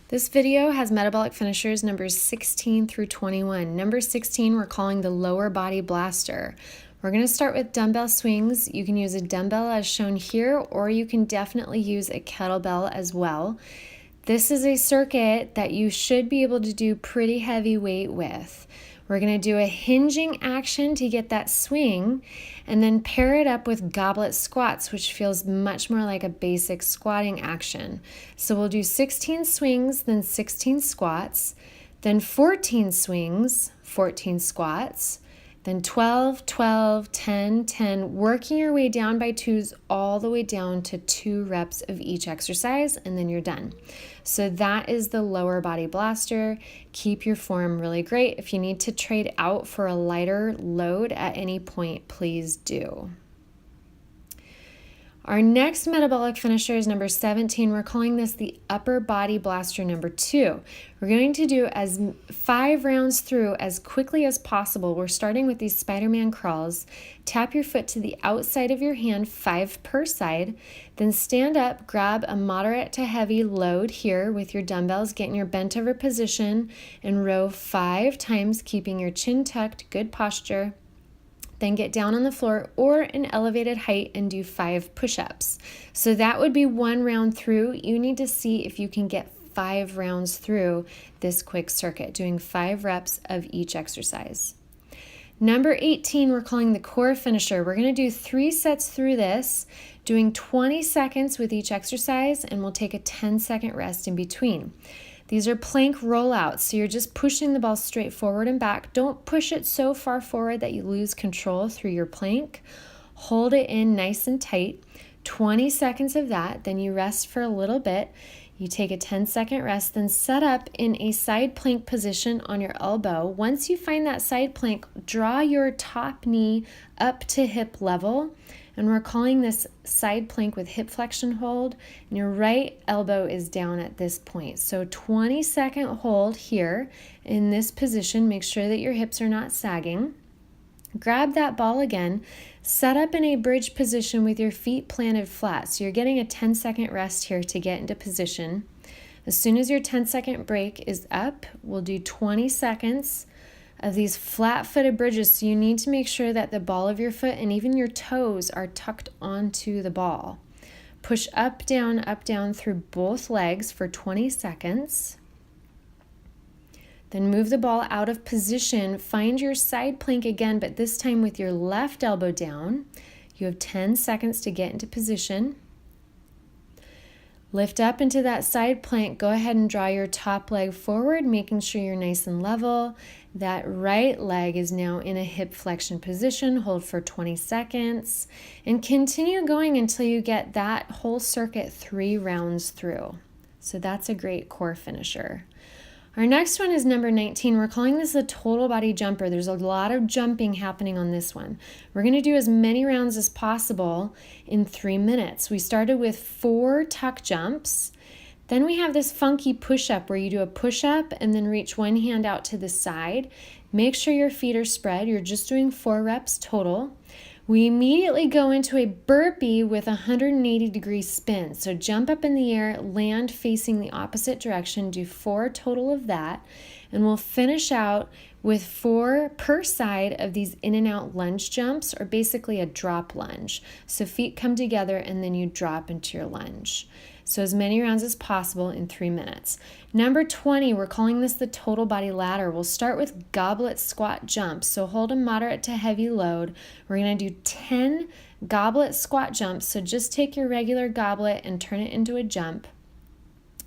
This video has metabolic finishers numbers 16 through 21. Number 16 we're calling the lower body blaster. We're going to start with dumbbell swings. You can use a dumbbell as shown here, or you can definitely use a kettlebell as well. This is a circuit that you should be able to do pretty heavy weight with. We're going to do a hinging action to get that swing, and then pair it up with goblet squats, which feels much more like a basic squatting action. So we'll do 16 swings, then 16 squats, then 14 swings, 14 squats, then 12, 12, 10, 10, working your way down by twos all the way down to 2 reps of each exercise, and then you're done. So that is the lower body blaster. Keep your form really great. If you need to trade out for a lighter load at any point, please do. Our next metabolic finisher is number 17. We're calling this the upper body blaster number 2. We're going to do 5 rounds through as quickly as possible. We're starting with these Spider-Man crawls. Tap your foot to the outside of your hand, 5 per side. Then stand up, grab a moderate to heavy load here with your dumbbells. Get in your bent over position and row 5 times, keeping your chin tucked, good posture. Then get down on the floor or an elevated height and do 5 push-ups. So that would be 1 round through. You need to see if you can get 5 rounds through this quick circuit, doing 5 reps of each exercise. Number 18, we're calling the core finisher. We're going to do 3 sets through this, doing 20 seconds with each exercise, and we'll take a 10-second rest in between. These are plank rollouts, so you're just pushing the ball straight forward and back. Don't push it so far forward that you lose control through your plank. Hold it in nice and tight. 20 seconds of that, then you rest for a little bit. You take a 10-second rest, then set up in a side plank position on your elbow. Once you find that side plank, draw your top knee up to hip level. And we're calling this side plank with hip flexion hold, and your right elbow is down at this point. So 20-second hold here in this position. Make sure that your hips are not sagging. Grab that ball again, set up in a bridge position with your feet planted flat. So you're getting a 10-second rest here to get into position. As soon as your 10-second break is up, we'll do 20 seconds of these flat-footed bridges. So you need to make sure that the ball of your foot and even your toes are tucked onto the ball. Push up, down through both legs for 20 seconds. Then move the ball out of position. Find your side plank again, but this time with your left elbow down. You have 10 seconds to get into position. Lift up into that side plank. Go ahead and draw your top leg forward, making sure you're nice and level. That right leg is now in a hip flexion position. Hold for 20 seconds and continue going until you get that whole circuit 3 rounds through. So that's a great core finisher. Our next one is number 19. We're calling this a total body jumper. There's a lot of jumping happening on this one. We're going to do as many rounds as possible in 3 minutes. We started with 4 tuck jumps. Then we have this funky push-up where you do a push-up and then reach one hand out to the side. Make sure your feet are spread. You're just doing 4 reps total. We immediately go into a burpee with a 180-degree spin. So jump up in the air, land facing the opposite direction, do 4 total of that, and we'll finish out with 4 per side of these in and out lunge jumps, or basically a drop lunge. So feet come together and then you drop into your lunge. So as many rounds as possible in 3 minutes. Number 20, we're calling this the total body ladder. We'll start with goblet squat jumps. So hold a moderate to heavy load. We're going to do 10 goblet squat jumps. So just take your regular goblet and turn it into a jump.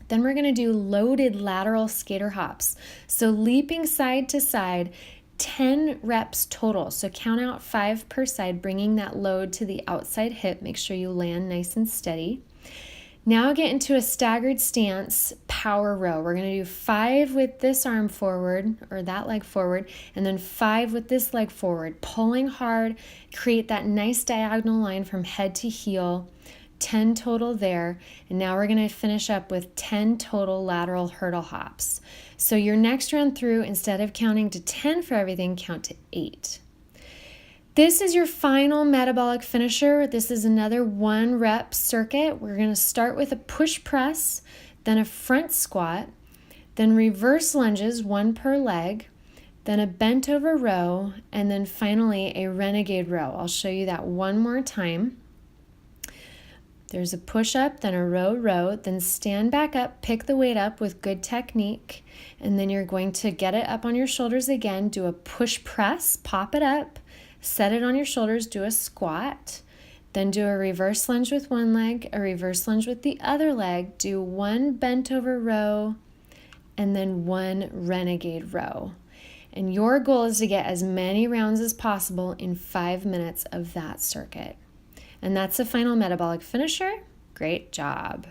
Then we're going to do loaded lateral skater hops. So leaping side to side, 10 reps total. So count out 5 per side, bringing that load to the outside hip. Make sure you land nice and steady. Now get into a staggered stance power row. We're going to do 5 with this arm forward, or that leg forward, and then 5 with this leg forward. Pulling hard, create that nice diagonal line from head to heel. 10 total there. And now we're going to finish up with 10 total lateral hurdle hops. So your next round through, instead of counting to 10 for everything, count to 8. This is your final metabolic finisher. This is another 1 rep circuit. We're going to start with a push press, then a front squat, Then reverse lunges, 1 per leg, then a bent over row, and then finally a renegade row. I'll show you that one more time. There's a push-up, then a row, then stand back up, pick the weight up with good technique, and then you're going to get it up on your shoulders again, do a push press, pop it up, set it on your shoulders, do a squat, then do a reverse lunge with one leg, a reverse lunge with the other leg, do 1 bent over row, and then 1 renegade row. And your goal is to get as many rounds as possible in 5 minutes of that circuit. And that's the final metabolic finisher. Great job.